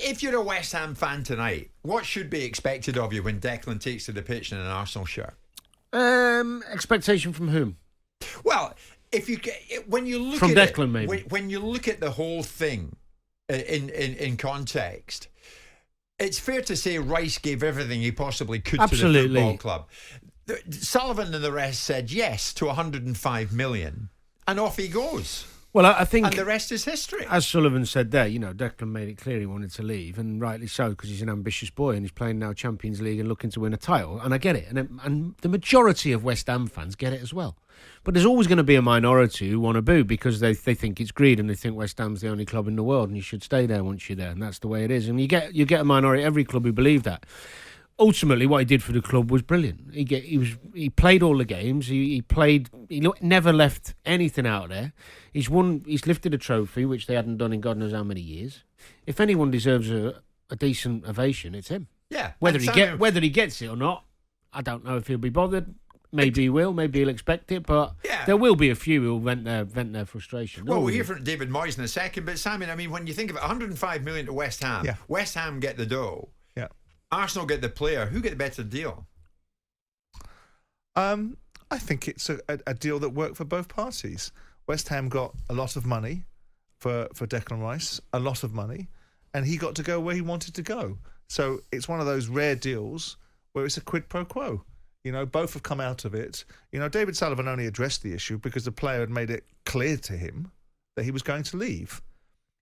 if you're a West Ham fan tonight, what should be expected of you when Declan takes to the pitch in an Arsenal shirt? Expectation from whom? Well, when you look from at Declan, maybe. When you look at the whole thing in context, it's fair to say Rice gave everything he possibly could to the football club. Sullivan and the rest said yes to 105 million, and off he goes. Well, I think... And the rest is history. As Sullivan said there, Declan made it clear he wanted to leave, and rightly so, because he's an ambitious boy and he's playing now Champions League and looking to win a title. And I get it. And the majority of West Ham fans get it as well. But there's always going to be a minority who want to boo because they think it's greed and they think West Ham's the only club in the world and you should stay there once you're there. And that's the way it is. And you get a minority, every club who believe that. Ultimately, what he did for the club was brilliant. He played all the games. He never left anything out there. He's lifted a trophy, which they hadn't done in God knows how many years. If anyone deserves a decent ovation, it's him. Yeah. Whether he gets it or not, I don't know if he'll be bothered. Maybe he will. Maybe he'll expect it. But there will be a few who'll vent their frustration. Well, we'll hear from David Moyes in a second. But Simon, I mean, when you think of it, 105 million to West Ham, West Ham get the dough. Yeah. Arsenal get the player. Who get the better deal? I think it's a deal that worked for both parties. West Ham got a lot of money for Declan Rice, a lot of money, and he got to go where he wanted to go. So it's one of those rare deals where it's a quid pro quo. Both have come out of it. David Sullivan only addressed the issue because the player had made it clear to him that he was going to leave.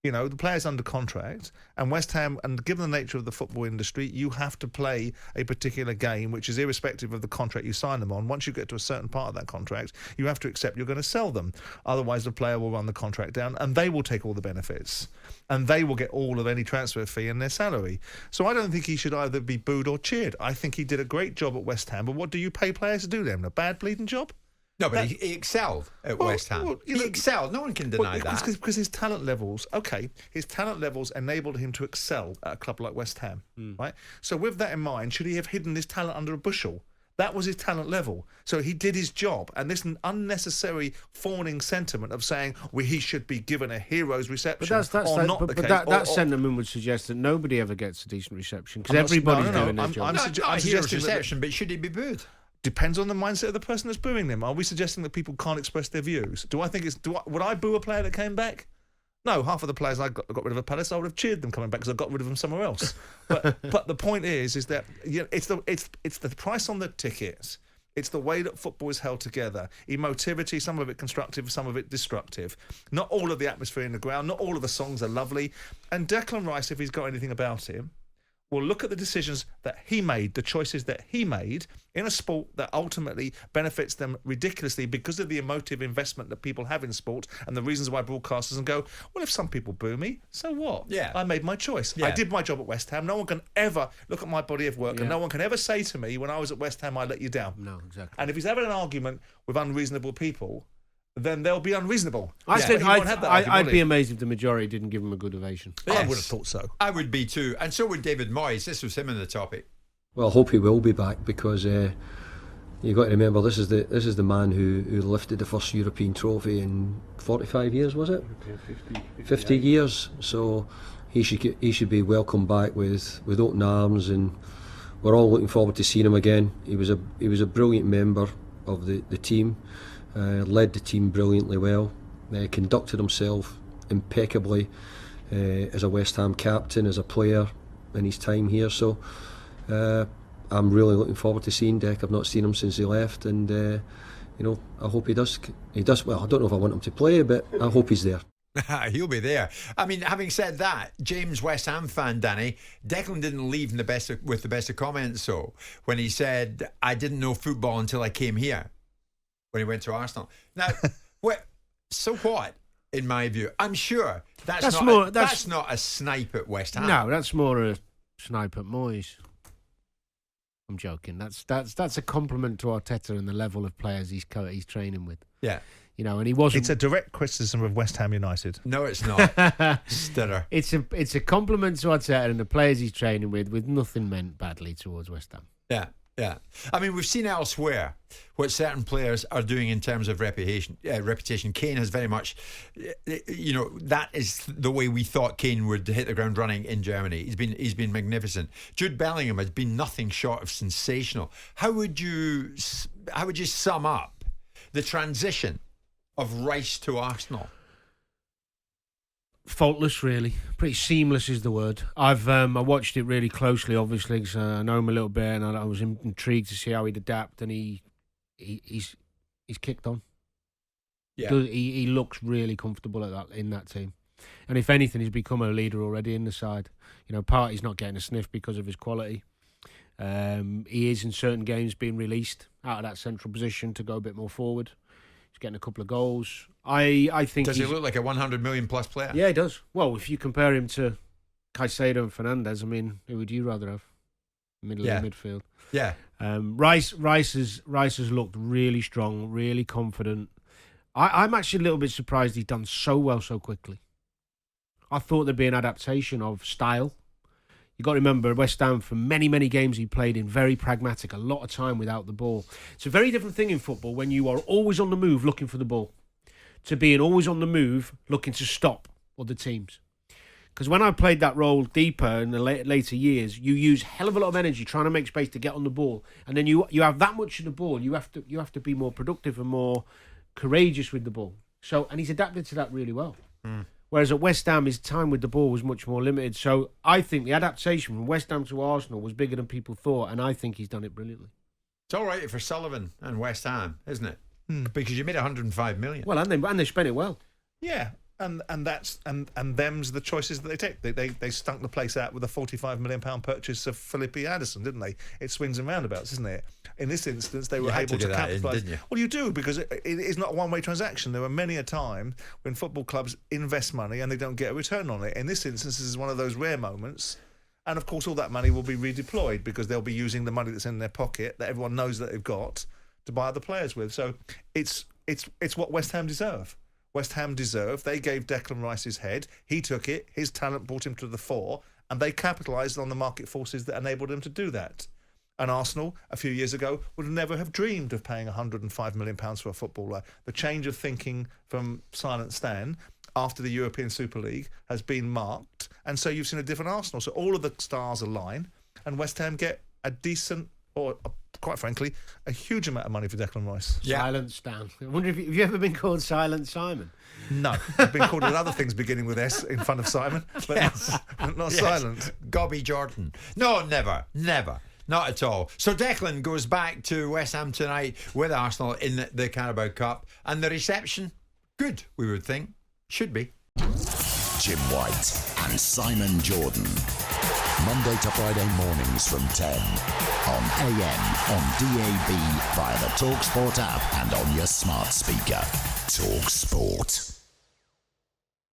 The player's under contract, and West Ham, and given the nature of the football industry, you have to play a particular game, which is irrespective of the contract you sign them on. Once you get to a certain part of that contract, you have to accept you're going to sell them. Otherwise, the player will run the contract down, and they will take all the benefits, and they will get all of any transfer fee in their salary. So I don't think he should either be booed or cheered. I think he did a great job at West Ham, but what do you pay players to do then? A bad bleeding job? No, but he excelled at West Ham. He excelled. No one can deny that. Because his talent levels enabled him to excel at a club like West Ham, right? So with that in mind, should he have hidden his talent under a bushel? That was his talent level. So he did his job. And this unnecessary fawning sentiment of saying he should be given a hero's reception that sentiment would suggest that nobody ever gets a decent reception because everybody's doing their job. I'm suggesting reception, but should he be booed? Depends on the mindset of the person that's booing them. Are we suggesting that people can't express their views? Would I boo a player that came back? No, half of the players I got rid of at Palace, I would have cheered them coming back because I got rid of them somewhere else. But the point is that it's the price on the tickets. It's the way that football is held together. Emotivity, some of it constructive, some of it destructive. Not all of the atmosphere in the ground, not all of the songs are lovely. And Declan Rice, if he's got anything about him, will look at the decisions that he made, the choices that he made in a sport that ultimately benefits them ridiculously because of the emotive investment that people have in sport and the reasons why broadcasters and go, well, if some people boo me, so what? Yeah. I made my choice. Yeah. I did my job at West Ham. No one can ever look at my body of work and no one can ever say to me when I was at West Ham, I let you down. No, exactly. And if he's having an argument with unreasonable people, then they'll be unreasonable. I'd be amazed if the majority didn't give him a good ovation. Yes. I would have thought so. I would be too. And so would David Moyes. This was him in the topic. Well, I hope he will be back because you've got to remember this is the man who lifted the first European trophy in 45 years, was it? 50 years. So he should be welcomed back with open arms, and we're all looking forward to seeing him again. He was a brilliant member of the team. Led the team brilliantly well, conducted himself impeccably as a West Ham captain, as a player in his time here. So I'm really looking forward to seeing Dec. I've not seen him since he left, and I hope he does. Well, I don't know if I want him to play, but I hope he's there. He'll be there. I mean, having said that, James, West Ham fan, Danny, Declan didn't leave with the best of comments. So when he said, "I didn't know football until I came here," when he went to Arsenal. Now, so what? In my view, I'm sure that's not a snipe at West Ham. No, that's more a snipe at Moyes. I'm joking. That's a compliment to Arteta and the level of players he's training with. Yeah. And he wasn't. It's a direct criticism of West Ham United. No, it's not. Stutter. It's a compliment to Arteta and the players he's training with nothing meant badly towards West Ham. Yeah. Yeah. I mean, we've seen elsewhere what certain players are doing in terms of reputation. Kane has very much, that is the way we thought Kane would hit the ground running in Germany. He's been magnificent. Jude Bellingham has been nothing short of sensational. How would you sum up the transition of Rice to Arsenal? Faultless, really. Pretty seamless is the word. I watched it really closely, obviously, because I know him a little bit, and I was intrigued to see how he'd adapt, and he's kicked on. Yeah, he looks really comfortable in that team, and if anything, he's become a leader already in the side. Partey's not getting a sniff because of his quality. He is in certain games being released out of that central position to go a bit more forward. He's getting a couple of goals. I think. Does he look like a 100 million plus player? Yeah, he does. Well, if you compare him to Caicedo and Fernandes, I mean, who would you rather have? Middle of the midfield. Yeah. Rice has looked really strong, really confident. I'm actually a little bit surprised he's done so well so quickly. I thought there'd be an adaptation of style. You've got to remember, West Ham, for many, many games he played in, very pragmatic, a lot of time without the ball. It's a very different thing in football when you are always on the move looking for the ball to being always on the move looking to stop other teams. Because when I played that role deeper in the later years, you use a hell of a lot of energy trying to make space to get on the ball. And then you have that much of the ball, you have to be more productive and more courageous with the ball. And he's adapted to that really well. Whereas at West Ham, his time with the ball was much more limited. So I think the adaptation from West Ham to Arsenal was bigger than people thought, and I think he's done it brilliantly. It's all right for Sullivan and West Ham, isn't it? Because you made 105 million. Well, and they spent it well. Yeah, and that's them's the choices that they take. They stunk the place out with a £45 million purchase of Felipe Addison, didn't they? It swings and roundabouts, isn't it? In this instance, they were able to capitalise. Well, you do, because it is not a one-way transaction. There were many a time when football clubs invest money and they don't get a return on it. In this instance, this is one of those rare moments. And of course, all that money will be redeployed because they'll be using the money that's in their pocket that everyone knows that they've got to buy other players with. So it's what West Ham deserve. West Ham deserve. They gave Declan Rice his head. He took it. His talent brought him to the fore, and they capitalised on the market forces that enabled him to do that. And Arsenal, a few years ago, would never have dreamed of paying £105 million for a footballer. The change of thinking from Silent Stan after the European Super League has been marked, and so you've seen a different Arsenal. So all of the stars align, and West Ham get a decent, or quite frankly, a huge amount of money for Declan Rice. Yeah. Silent Stan. I wonder if you ever been called Silent Simon? No, I've been called other things beginning with S in front of Simon, but not Silent. Gobby Jordan. No, never. Not at all. So Declan goes back to West Ham tonight with Arsenal in the Carabao Cup, and the reception, good, we would think. Should be. Jim White and Simon Jordan. Monday to Friday mornings from 10 on AM, on DAB, via the talkSPORT app and on your smart speaker. talkSPORT.